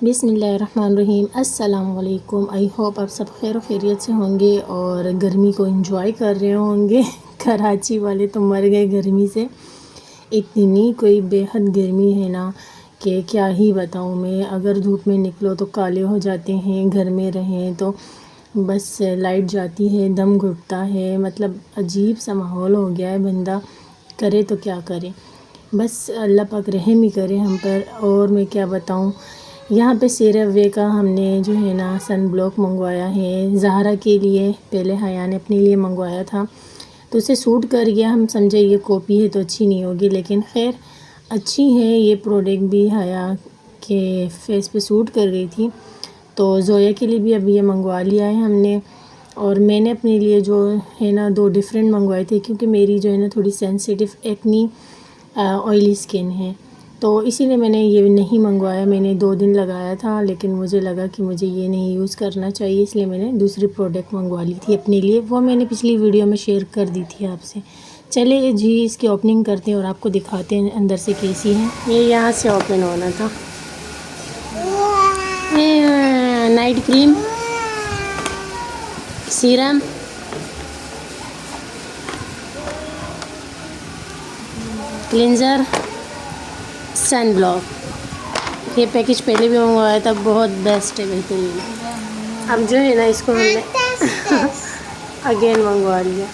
बिस्मिल्लाहिर्रहमानिर्रहीम। अस्सलाम वालेकुम। आई होप आप सब खैर खैरियत से होंगे और गर्मी को एंजॉय कर रहे होंगे। कराची वाले तो मर गए गर्मी से, इतनी कोई बेहद गर्मी है ना कि क्या ही बताऊँ मैं। अगर धूप में निकलो तो काले हो जाते हैं, घर में रहें तो बस लाइट जाती है, दम घुटता है, मतलब अजीब सा माहौल हो गया है। बंदा करे तो क्या करे, बस अल्लाह पाक रहम ही करे हम पर। और मैं क्या बताऊँ, यहाँ पे CeraVe का हमने जो है ना सन ब्लॉक मंगवाया है ज़हरा के लिए। पहले हया ने अपने लिए मंगवाया था तो उसे सूट कर गया। हम समझे ये कॉपी है तो अच्छी नहीं होगी, लेकिन खैर अच्छी है। ये प्रोडक्ट भी हया के फेस पे सूट कर गई थी, तो जोया के लिए भी अभी ये मंगवा लिया है हमने। और मैंने अपने लिए जो है ना 2 डिफरेंट मंगवाए थे, क्योंकि मेरी जो है ना थोड़ी सेंसिटिव एक्नी ऑयली स्किन है, तो इसीलिए मैंने ये नहीं मंगवाया। मैंने 2 दिन लगाया था, लेकिन मुझे लगा कि मुझे ये नहीं यूज़ करना चाहिए, इसलिए मैंने दूसरी प्रोडक्ट मंगवा ली थी अपने लिए। वो मैंने पिछली वीडियो में शेयर कर दी थी आपसे। चलिए जी, इसकी ओपनिंग करते हैं और आपको दिखाते हैं अंदर से कैसी है। ये यहाँ से ओपन होना था। Night cream, serum, cleanser, sun block. ये पैकेज पहले भी मंगवाया था, बहुत बेस्ट है, बेहतरीन। अब जो है ना इसको हमने अगेन मंगवा लिया।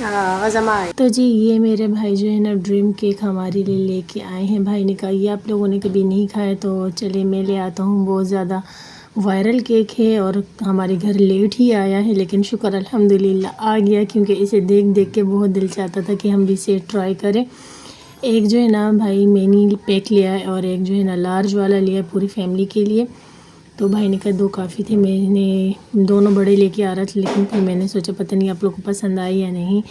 हाँ जमाए। तो जी ये मेरे भाई जो है ना ड्रीम केक हमारे लिए लेके आए हैं। भाई ने कहा ये आप लोगों ने कभी नहीं खाया तो चलिए मैं ले आता हूँ। बहुत ज़्यादा वायरल केक है और हमारे घर लेट ही आया है, लेकिन शुक्र अल्हम्दुलिल्लाह आ गया, क्योंकि इसे देख देख के बहुत दिल चाहता था कि हम भी इसे ट्राई करें। एक जो है ना भाई मिनी पैक लिया है और एक जो है ना लार्ज वाला लिया है पूरी फैमिली के लिए। तो भाई ने कहा 2 काफ़ी थे, मैंने दोनों बड़े लेके आ रहा था, लेकिन फिर मैंने सोचा पता नहीं आप लोगों को पसंद आई या नहीं।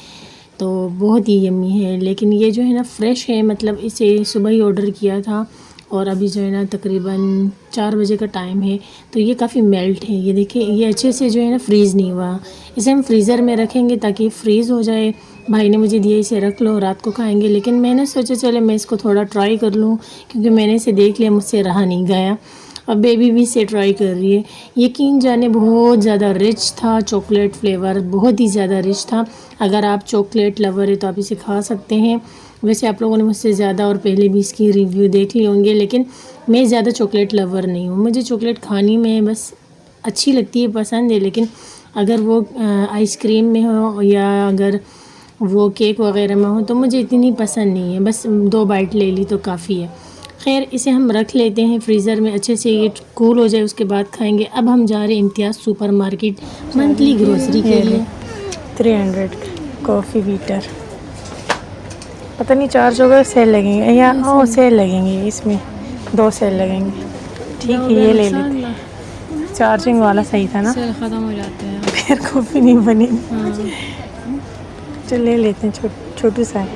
तो बहुत ही यम्मी है, लेकिन ये जो है ना फ्रेश है, मतलब इसे सुबह ही ऑर्डर किया था और अभी जो है ना तकरीबन 4 बजे का टाइम है, तो ये काफ़ी मेल्ट है। ये देखिए, ये अच्छे से जो है ना फ्रीज़ नहीं हुआ। इसे हम फ्रीज़र में रखेंगे ताकि फ्रीज़ हो जाए। भाई ने मुझे दिया इसे रख लो, रात को खाएंगे, लेकिन मैंने सोचा चले मैं इसको थोड़ा ट्राई कर लूँ, क्योंकि मैंने इसे देख लिया, मुझसे रहा नहीं गया। अब बेबी भी इसे ट्राई कर रही है। यकीन जाने बहुत ज़्यादा रिच था, चॉकलेट फ्लेवर बहुत ही ज़्यादा रिच था। अगर आप चॉकलेट लवर है तो आप इसे खा सकते हैं। वैसे आप लोगों ने मुझसे ज़्यादा और पहले भी इसकी रिव्यू देख लिए होंगे, लेकिन मैं ज़्यादा चॉकलेट लवर नहीं हूँ। मुझे चॉकलेट खानी में बस अच्छी लगती है, पसंद है, लेकिन अगर वो आइसक्रीम में हो या अगर वो केक वगैरह में हो तो मुझे इतनी पसंद नहीं है। बस 2 बाइट ले ली तो काफ़ी है। खैर इसे हम रख लेते हैं फ्रीज़र में, अच्छे से ये कूल हो जाए उसके बाद खाएंगे। अब हम जा रहे हैं इम्तियाज़ सुपर मार्केट मंथली ग्रोसरी के लिए। 300 कॉफ़ी बीटर, पता नहीं चार्ज होगा, सेल लगेंगे या ओ सेल लगेंगे, इसमें 2 सेल लगेंगे। ठीक है ये ले लेते हैं। चार्जिंग वाला सही था ना, सेल ख़त्म हो जाते हैं फिर कॉफ़ी नहीं बनेगी। चल ले लेते हैं, छोटू सा है।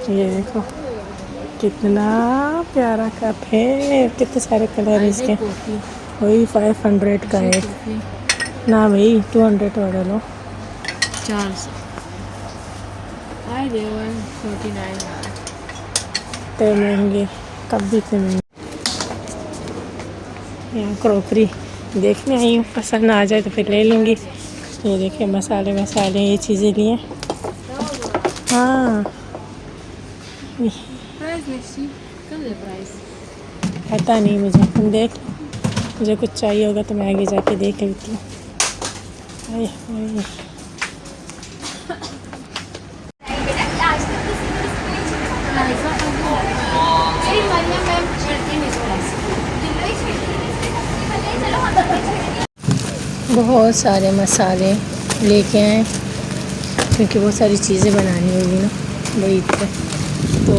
ये देखो कितना प्यारा कप है, कितने सारे कलर है इसके। वही 500 का है ना भाई, 200 ऑर्डर लो। 400 तो महंगे कप भी इतने महंगे। यहाँ क्रॉकरी देखने आई हूँ, पसंद आ जाए तो फिर ले लूँगी। ये देखिए मसाले ये चीज़ें लिए। हाँ पता नहीं मुझे, तुम देख लो, मुझे कुछ चाहिए होगा तो मैं आगे जाके देख लेती हूँ। बहुत सारे मसाले लेके आए, क्योंकि बहुत सारी चीज़ें बनानी होगी ना वही तो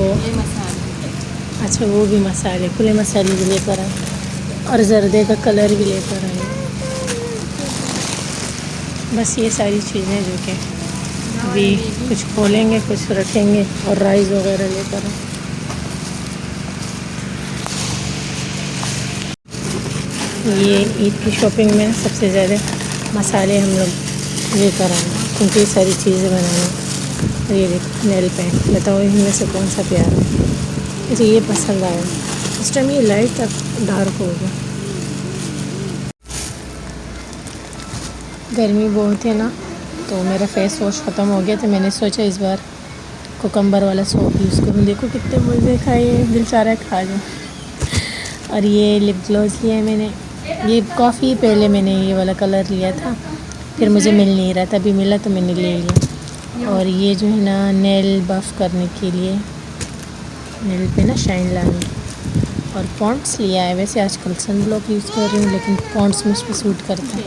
अच्छा वो भी मसाले, खुले मसाले भी लेकर आए और जर्दे का कलर भी लेकर आए। बस ये सारी चीज़ें जो कि अभी कुछ खोलेंगे, कुछ रखेंगे, और राइस वगैरह लेकर आए। ये ईद की शॉपिंग में सबसे ज़्यादा मसाले हम लोग लेकर आए, क्योंकि ये सारी चीज़ें बनानी। और ये देखो नेल पेंट, बताओ इनमें से कौन सा प्यारा है। मुझे ये पसंद आया। इस टाइम ये लाइट डार्क होगा। गर्मी बहुत है ना, तो मेरा फेस वॉश ख़त्म हो गया, तो मैंने सोचा इस बार कोकम्बर वाला सोप यूज़ करूँ। देखो कितने मज़े खाए, दिल चाह रहा है खा जाऊँ। और ये लिप ग्लॉस लिया है मैंने। ये काफ़ी पहले मैंने ये वाला कलर लिया था, फिर मुझे मिल नहीं रहा था, अभी मिला तो मैंने ले लिया। और ये जो है ना नेल बफ़ करने के लिए, नेल पे ना शाइन लाने। और पॉन्ड्स लिया है। वैसे आजकल सन ब्लॉक यूज़ कर रही हूँ, लेकिन पॉन्ड्स मुझ पर सूट करता है।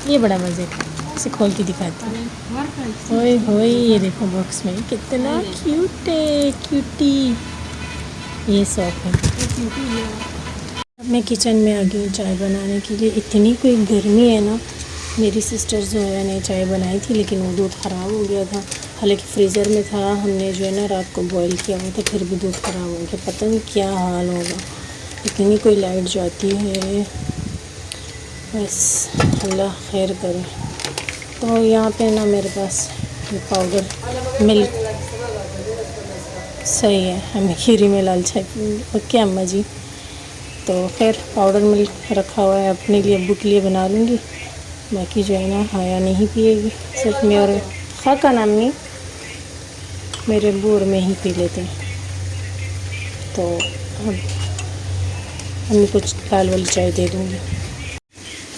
ये बड़ा मज़े का, इसे खोल के दिखाती हूँ। ओए होए, ये देखो बॉक्स में कितना क्यूट है, क्यूटी। ये सॉप है। अब मैं किचन में आ गई हूँ चाय बनाने के लिए। इतनी कोई गर्मी है ना। मेरी सिस्टर जो है ने चाय बनाई थी, लेकिन वो दूध ख़राब हो गया था। हालांकि फ्रीज़र में था, हमने जो है ना रात को बॉईल किया हुआ था, फिर भी दूध ख़राब हो गया। पता नहीं क्या हाल होगा। इतनी कोई लाइट जाती है, बस अल्लाह खैर करे। तो यहाँ पे ना मेरे पास ये पाउडर मिल्क सही है, हमें खीरी में लाल चाय पीएंगे। ओके अम्मा जी। तो खैर पाउडर मिल्क रखा हुआ है, अपने लिए अब्बू के लिए बना लूँगी। बाकी जो है ना हाया नहीं पिएगी, सिर्फ मैं और खाका नामी मेरे अब्बू और मैं ही पी लेते हैं। तो अब अम्मी कुछ लाल वाली चाय दे दूँगी।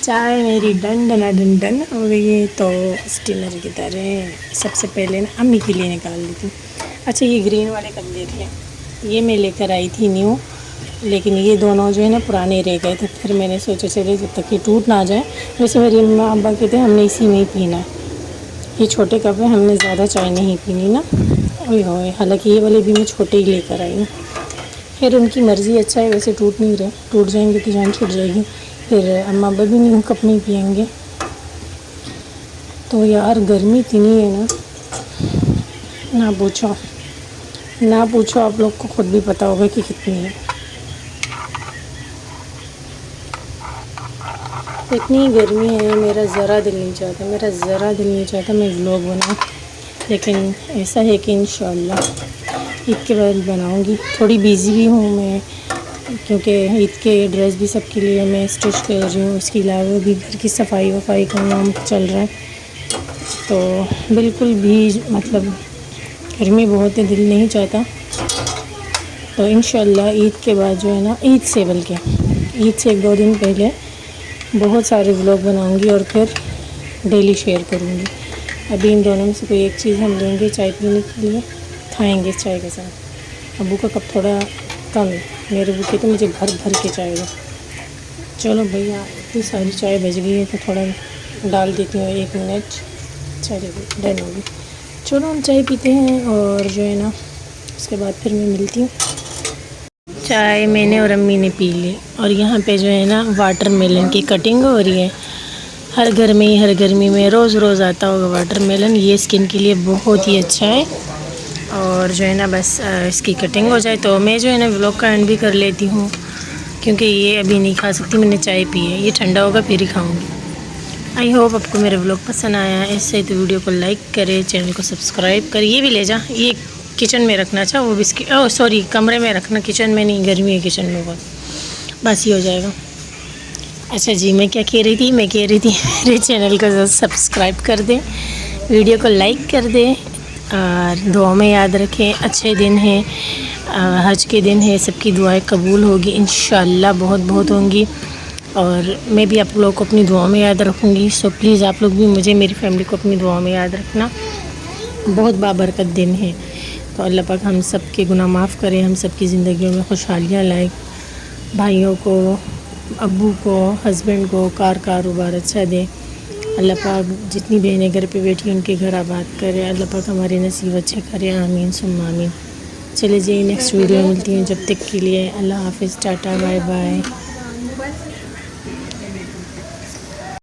चाय मेरी डन डना डन डन हो गई है। तो स्टीमर की तरह सबसे पहले ना अम्मी के लिए निकाल लेती हूँ। अच्छा, ये ग्रीन वाले कप देखिए, ये मैं लेकर आई थी न्यू, लेकिन ये दोनों जो है ना पुराने रह गए थे। फिर मैंने सोचा चले जब तक ये टूट ना जाए। वैसे मेरी अम्मा अब्बा कहते हैं हमने इसी में ही पीना है। ये छोटे कप है, हमने ज़्यादा चाय नहीं पीनी ना। ओए होए, हालांकि ये वाले भी मैं छोटे ही लेकर आई हूँ। फिर उनकी मर्ज़ी, अच्छा है, वैसे टूट नहीं रहे। टूट जाएंगे तो जान छूट जाएगी। फिर अम्मा अब्बा भी न्यू कप में ही पियेंगे। तो यार गर्मी इतनी है ना, ना पूछो ना पूछो। आप लोग को खुद भी पता होगा कि कितनी है। इतनी गर्मी है, मेरा ज़रा दिल नहीं चाहता मैं व्लॉग बनाऊँ। लेकिन ऐसा है कि इंशाल्लाह ईद के बाद बनाऊँगी। थोड़ी बिज़ी भी हूँ मैं, क्योंकि ईद के ड्रेस भी सबके लिए मैं स्टिच कर रही हूँ। इसके अलावा भी घर की सफाई वफाई का काम चल रहा है। तो बिल्कुल भी मतलब गर्मी बहुत है, दिल नहीं चाहता। तो इंशाल्लाह ईद के बाद जो है ना, ईद से 1-2 दिन पहले बहुत सारे व्लॉग बनाऊंगी और फिर डेली शेयर करूंगी। अभी इन दोनों में से कोई एक चीज़ हम लेंगे चाय पीने के लिए, खाएंगे चाय के साथ। अब्बू का कप थोड़ा कम है, मेरे अब्बू कहते मुझे भर भर के चाय दो। चलो भैया, इतनी सारी चाय बच गई है तो थोड़ा डाल देती हूँ। 1 मिनट, चलिए डन होगी। चलो हम चाय पीते हैं और जो है ना उसके बाद फिर मैं मिलती हूँ। चाय मैंने और अम्मी ने पी ली, और यहाँ पे जो है ना वाटरमेलन की कटिंग हो रही है। हर गर्मी में रोज़ रोज़ आता होगा वाटरमेलन। ये स्किन के लिए बहुत ही अच्छा है। और जो है ना बस इसकी कटिंग हो जाए तो मैं जो है ना व्लॉग का एंड भी कर लेती हूँ, क्योंकि ये अभी नहीं खा सकती, मैंने चाय पी है। ये ठंडा होगा फिर ही खाऊँगी। आई होप आपको मेरा व्लॉग पसंद आया। ऐसे तो वीडियो को लाइक करें, चैनल को सब्सक्राइब करें। ये भी ले जा, ये किचन में रखना। अच्छा वो बिस्किट, ओह सॉरी, कमरे में रखना, किचन में नहीं, गर्मी है किचन में बहुत, बस ये हो जाएगा। अच्छा जी, मैं क्या कह रही थी, मेरे चैनल को सब्सक्राइब कर दें, वीडियो को लाइक कर दें, और दुआ में याद रखें। अच्छे दिन हैं, हज के दिन है, सबकी दुआएं कबूल होगी इंशाल्लाह, बहुत होंगी। और मैं भी आप लोगों को अपनी दुआ में याद रखूँगी। सो प्लीज़ आप लोग भी मुझे, मेरी फैमिली को अपनी दुआ में याद रखना। बहुत बाबरकत दिन है, तो अल्लाह पाक हम सब के गुनाह माफ़ करे, हम सब की ज़िंदगियों में खुशहालियाँ लाए। भाइयों को, अब्बू को, हस्बैंड को कारोबार अच्छा दे। अल्लाह पाक जितनी बहनें घर पे बैठी उनके घर आबाद करे। अल्लाह पाक हमारे नसीब अच्छे करे, आमीन सुम्मा आमीन। चले जी, नेक्स्ट वीडियो मिलती हैं। जब तक के लिए अल्लाह हाफ़िज़, टाटा बाय बाय।